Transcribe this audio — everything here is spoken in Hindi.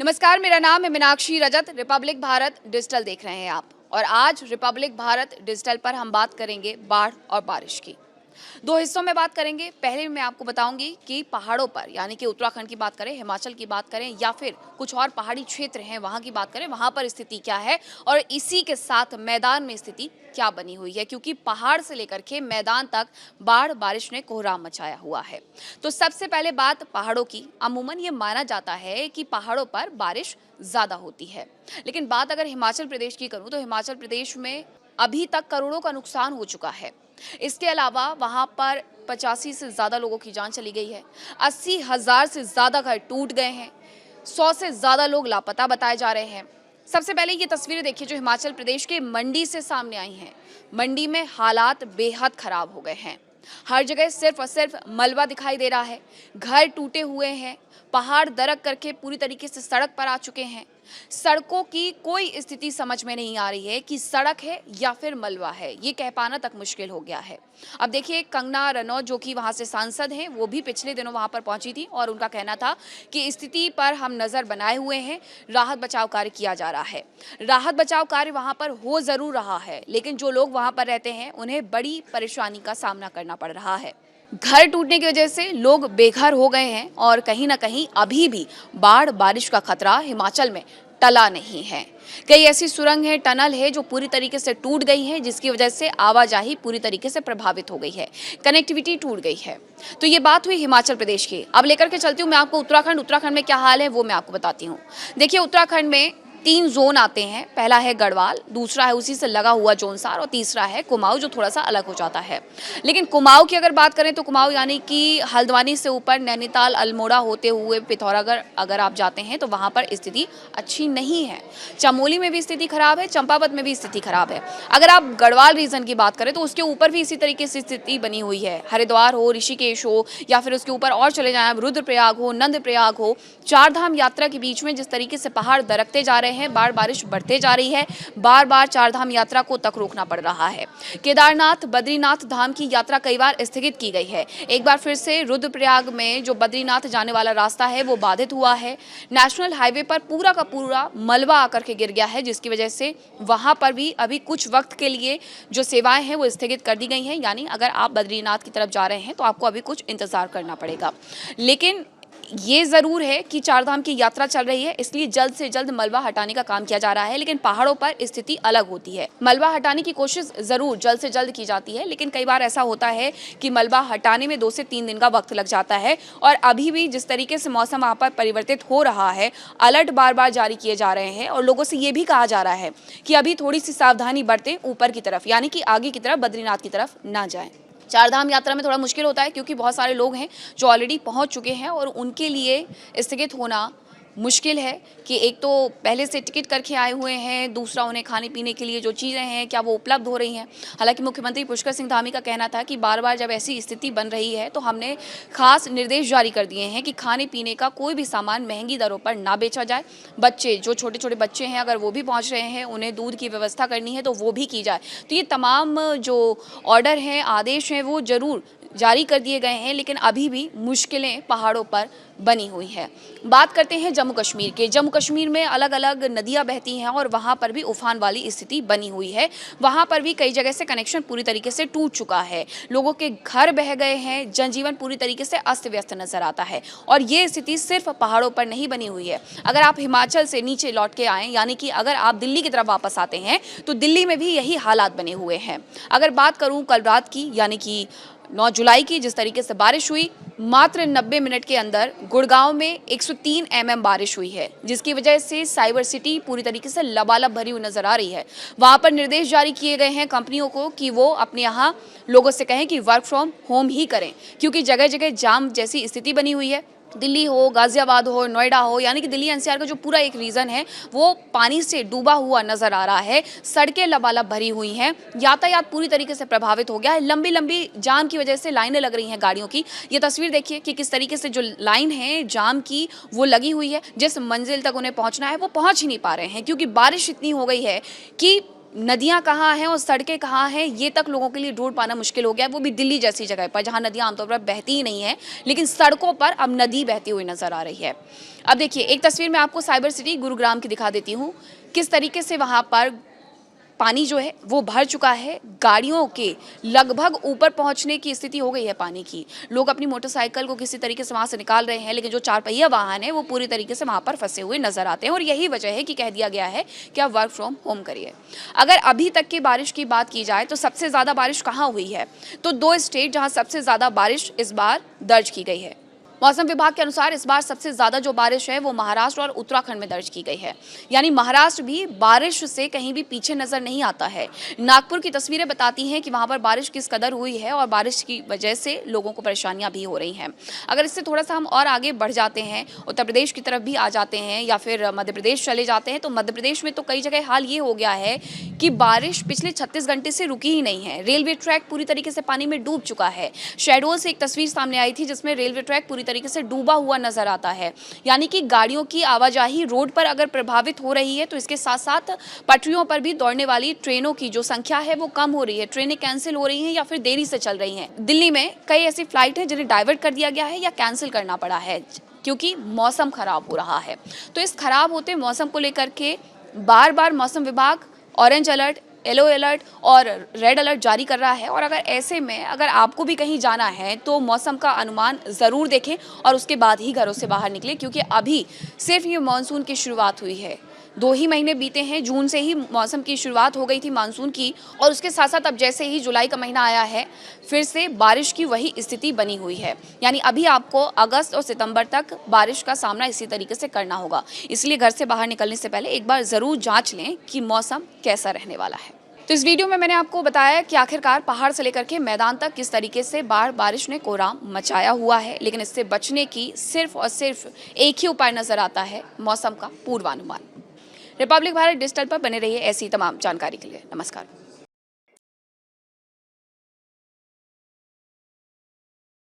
नमस्कार, मेरा नाम है मीनाक्षी रजत। रिपब्लिक भारत डिजिटल देख रहे हैं आप, और आज रिपब्लिक भारत डिजिटल पर हम बात करेंगे बाढ़ और बारिश की। दो हिस्सों में बात करेंगे। पहले मैं आपको बताऊंगी कि पहाड़ों पर, यानी कि उत्तराखंड की बात करें, हिमाचल की बात करें, या फिर कुछ और पहाड़ी क्षेत्र हैं वहां की बात करें, वहां पर स्थिति क्या है, और इसी के साथ मैदान में स्थिति क्या बनी हुई है, क्योंकि पहाड़ से लेकर के मैदान तक बाढ़ बारिश ने कोहराम मचाया हुआ है। तो सबसे पहले बात पहाड़ों की। अमूमन ये माना जाता है कि पहाड़ों पर बारिश ज्यादा होती है, लेकिन बात अगर हिमाचल प्रदेश की करूं तो हिमाचल प्रदेश में अभी तक करोड़ों का नुकसान हो चुका है। इसके अलावा वहां पर 85 से ज्यादा लोगों की जान चली गई है, 80,000 से ज्यादा घर टूट गए हैं, 100 से ज्यादा लोग लापता बताए जा रहे हैं। सबसे पहले ये तस्वीरें देखिए जो हिमाचल प्रदेश के मंडी से सामने आई हैं। मंडी में हालात बेहद खराब हो गए हैं। हर जगह सिर्फ और सिर्फ मलबा दिखाई दे रहा है, घर टूटे हुए हैं, पहाड़ दरक करके पूरी तरीके से सड़क पर आ चुके हैं। सड़कों की कोई स्थिति समझ में नहीं आ रही है कि सड़क है या फिर मलबा है, ये कह पाना तक मुश्किल हो गया है। अब देखिए, कंगना रनौत जो कि वहां से सांसद हैं, वो भी पिछले दिनों वहां पर पहुंची थी और उनका कहना था कि स्थिति पर हम नजर बनाए हुए हैं, राहत बचाव कार्य किया जा रहा है। राहत बचाव कार्य वहां पर हो जरूर रहा है, लेकिन जो लोग वहां पर रहते हैं उन्हें बड़ी परेशानी का सामना करना पड़ रहा है। घर टूटने की वजह से लोग बेघर हो गए हैं, और कहीं ना कहीं अभी भी बाढ़ बारिश का खतरा हिमाचल में टला नहीं है। कई ऐसी सुरंग है, टनल है जो पूरी तरीके से टूट गई है, जिसकी वजह से आवाजाही पूरी तरीके से प्रभावित हो गई है, कनेक्टिविटी टूट गई है। तो ये बात हुई हिमाचल प्रदेश की। अब लेकर के चलती हूँ मैं आपको उत्तराखंड में क्या हाल है वो मैं आपको बताती हूँ। देखिए, उत्तराखंड में 3 जोन आते हैं। पहला है गढ़वाल, दूसरा है उसी से लगा हुआ जोनसार, और तीसरा है कुमाऊं, जो थोड़ा सा अलग हो जाता है। लेकिन कुमाऊं की अगर बात करें तो कुमाऊं यानी कि हल्द्वानी से ऊपर नैनीताल, अल्मोड़ा होते हुए पिथौरागढ़ अगर आप जाते हैं तो वहां पर स्थिति अच्छी नहीं है। चमोली में भी स्थिति खराब है, चंपावत में भी स्थिति खराब है। अगर आप गढ़वाल रीजन की बात करें तो उसके ऊपर भी इसी तरीके से स्थिति बनी हुई है। हरिद्वार हो, ऋषिकेश हो, या फिर उसके ऊपर और चले जाएं, रुद्रप्रयाग हो, नंदप्रयाग हो, 4 धाम यात्रा के बीच में जिस तरीके से पहाड़ दरकते जा रहे हैं, बाढ़ बारिश बढ़ते जा रही है, बार बार 4 धाम यात्रा को तक रोकना पड़ रहा है। केदारनाथ, बद्रीनाथ धाम की यात्रा कई बार स्थगित की गई है। एक बार फिर से रुद्रप्रयाग में जो बद्रीनाथ जाने वाला रास्ता है वो बाधित हुआ है। नेशनल हाईवे पर पूरा का पूरा मलबा आकर के गिर गया है, जिसकी वजह से वहां पर भी अभी कुछ वक्त के लिए जो सेवाएं हैं वो स्थगित कर दी गई हैं। यानी अगर आप बद्रीनाथ की तरफ जा रहे हैं तो आपको अभी कुछ इंतजार करना पड़ेगा। लेकिन ये जरूर है कि 4 धाम की यात्रा चल रही है, इसलिए जल्द से जल्द मलबा हटाने का काम किया जा रहा है। लेकिन पहाड़ों पर स्थिति अलग होती है। मलबा हटाने की कोशिश जरूर जल्द से जल्द की जाती है, लेकिन कई बार ऐसा होता है कि मलबा हटाने में 2 से 3 दिन का वक्त लग जाता है। और अभी भी जिस तरीके से मौसम वहां पर परिवर्तित हो रहा है, अलर्ट बार बार जारी किए जा रहे हैं, और लोगों से ये भी कहा जा रहा है कि अभी थोड़ी सी सावधानी बरतें, ऊपर की तरफ यानी कि आगे की तरफ, बद्रीनाथ की तरफ ना जाएं। 4 धाम यात्रा में थोड़ा मुश्किल होता है, क्योंकि बहुत सारे लोग हैं जो ऑलरेडी पहुंच चुके हैं, और उनके लिए स्थगित होना मुश्किल है कि एक तो पहले से टिकट करके आए हुए हैं, दूसरा उन्हें खाने पीने के लिए जो चीज़ें हैं क्या वो उपलब्ध हो रही हैं। हालांकि मुख्यमंत्री पुष्कर सिंह धामी का कहना था कि बार बार जब ऐसी स्थिति बन रही है तो हमने खास निर्देश जारी कर दिए हैं कि खाने पीने का कोई भी सामान महंगी दरों पर ना बेचा जाए। बच्चे, जो छोटे छोटे बच्चे हैं, अगर वो भी पहुँच रहे हैं, उन्हें दूध की व्यवस्था करनी है तो वो भी की जाए। तो ये तमाम जो ऑर्डर हैं, आदेश हैं, वो ज़रूर जारी कर दिए गए हैं, लेकिन अभी भी मुश्किलें पहाड़ों पर बनी हुई है। बात करते हैं जम्मू कश्मीर के। जम्मू कश्मीर में अलग अलग नदियां बहती हैं और वहां पर भी उफान वाली स्थिति बनी हुई है। वहां पर भी कई जगह से कनेक्शन पूरी तरीके से टूट चुका है, लोगों के घर बह गए हैं, जनजीवन पूरी तरीके से अस्त व्यस्त नजर आता है। और ये स्थिति सिर्फ पहाड़ों पर नहीं बनी हुई है। अगर आप हिमाचल से नीचे लौट के आएँ, यानी कि अगर आप दिल्ली की तरफ वापस आते हैं तो दिल्ली में भी यही हालात बने हुए हैं। अगर बात करूं कल रात की, यानी कि 9 जुलाई की, जिस तरीके से बारिश हुई, मात्र 90 मिनट के अंदर गुड़गांव में 103 mm बारिश हुई है, जिसकी वजह से साइबर सिटी पूरी तरीके से लबालब भरी हुई नजर आ रही है। वहां पर निर्देश जारी किए गए हैं कंपनियों को कि वो अपने यहाँ लोगों से कहें कि वर्क फ्रॉम होम ही करें, क्योंकि जगह जगह जाम जैसी स्थिति बनी हुई है। दिल्ली हो, गाजियाबाद हो, नोएडा हो, यानी कि दिल्ली एनसीआर का जो पूरा एक रीजन है वो पानी से डूबा हुआ नजर आ रहा है। सड़कें लबालब भरी हुई हैं, यातायात पूरी तरीके से प्रभावित हो गया है। लंबी लंबी जाम की वजह से लाइनें लग रही हैं गाड़ियों की। ये तस्वीर देखिए कि किस तरीके से जो लाइन है जाम की वो लगी हुई है। जिस मंजिल तक उन्हें पहुंचना है वो पहुंच ही नहीं पा रहे हैं, क्योंकि बारिश इतनी हो गई है कि नदियां कहाँ हैं और सड़कें कहाँ हैं, ये तक लोगों के लिए ढूंढ पाना मुश्किल हो गया है। वो भी दिल्ली जैसी जगह पर जहाँ नदियां आमतौर पर बहती ही नहीं है, लेकिन सड़कों पर अब नदी बहती हुई नजर आ रही है। अब देखिए, एक तस्वीर मैं आपको साइबर सिटी गुरुग्राम की दिखा देती हूँ। किस तरीके से वहाँ पर पानी जो है वो भर चुका है, गाड़ियों के लगभग ऊपर पहुंचने की स्थिति हो गई है पानी की। लोग अपनी मोटरसाइकिल को किसी तरीके से वहां से निकाल रहे हैं, लेकिन जो चार पहिया वाहन है वो पूरी तरीके से वहां पर फंसे हुए नजर आते हैं। और यही वजह है कि कह दिया गया है कि आप वर्क फ्रॉम होम करिए। अगर अभी तक की बारिश की बात की जाए तो सबसे ज्यादा बारिश कहाँ हुई है, तो दो स्टेट जहां सबसे ज्यादा बारिश इस बार दर्ज की गई है। मौसम विभाग के अनुसार इस बार सबसे ज्यादा जो बारिश है वो महाराष्ट्र और उत्तराखंड में दर्ज की गई है। यानी महाराष्ट्र भी बारिश से कहीं भी पीछे नजर नहीं आता है। नागपुर की तस्वीरें बताती हैं कि वहां पर बारिश किस कदर हुई है और बारिश की वजह से लोगों को परेशानियां भी हो रही हैं। अगर इससे थोड़ा सा हम और आगे बढ़ जाते हैं, उत्तर प्रदेश की तरफ भी आ जाते हैं या फिर मध्य प्रदेश चले जाते हैं, तो मध्य प्रदेश में तो कई जगह हाल ये हो गया है कि बारिश पिछले 36 घंटे से रुकी ही नहीं है। रेलवे ट्रैक पूरी तरीके से पानी में डूब चुका है। शहडोल से एक तस्वीर सामने आई थी जिसमें रेलवे ट्रैक पूरी तरीके से डूबा हुआ नजर आता है। यानी कि गाड़ियों की आवाजाही रोड पर अगर प्रभावित हो रही है, तो इसके साथ साथ पटरियों पर भी दौड़ने वाली ट्रेनों की जो संख्या है वो कम हो रही है। ट्रेनें कैंसिल हो रही हैं या फिर देरी से चल रही हैं। दिल्ली में कई ऐसी फ्लाइट हैं जिन्हें डाइवर्ट कर दिया गया है या कैंसिल करना पड़ा है क्योंकि मौसम खराब हो रहा है। तो इस खराब होते मौसम को लेकर के बार बार मौसम विभाग ऑरेंज अलर्ट, येलो अलर्ट और रेड अलर्ट जारी कर रहा है। और अगर ऐसे में अगर आपको भी कहीं जाना है तो मौसम का अनुमान ज़रूर देखें और उसके बाद ही घरों से बाहर निकलें, क्योंकि अभी सिर्फ ये मानसून की शुरुआत हुई है। 2 ही महीने बीते हैं, जून से ही मौसम की शुरुआत हो गई थी मानसून की, और उसके साथ साथ अब जैसे ही जुलाई का महीना आया है फिर से बारिश की वही स्थिति बनी हुई है। यानी अभी आपको अगस्त और सितंबर तक बारिश का सामना इसी तरीके से करना होगा। इसलिए घर से बाहर निकलने से पहले एक बार ज़रूर जांच लें कि मौसम कैसा रहने वाला है। तो इस वीडियो में मैंने आपको बताया कि आखिरकार पहाड़ से लेकर के मैदान तक किस तरीके से बारिश ने कोहराम मचाया हुआ है, लेकिन इससे बचने की सिर्फ और सिर्फ एक ही उपाय नजर आता है, मौसम का पूर्वानुमान। रिपब्लिक भारत डिजिटल पर बने रहिए ऐसी तमाम जानकारी के लिए। नमस्कार।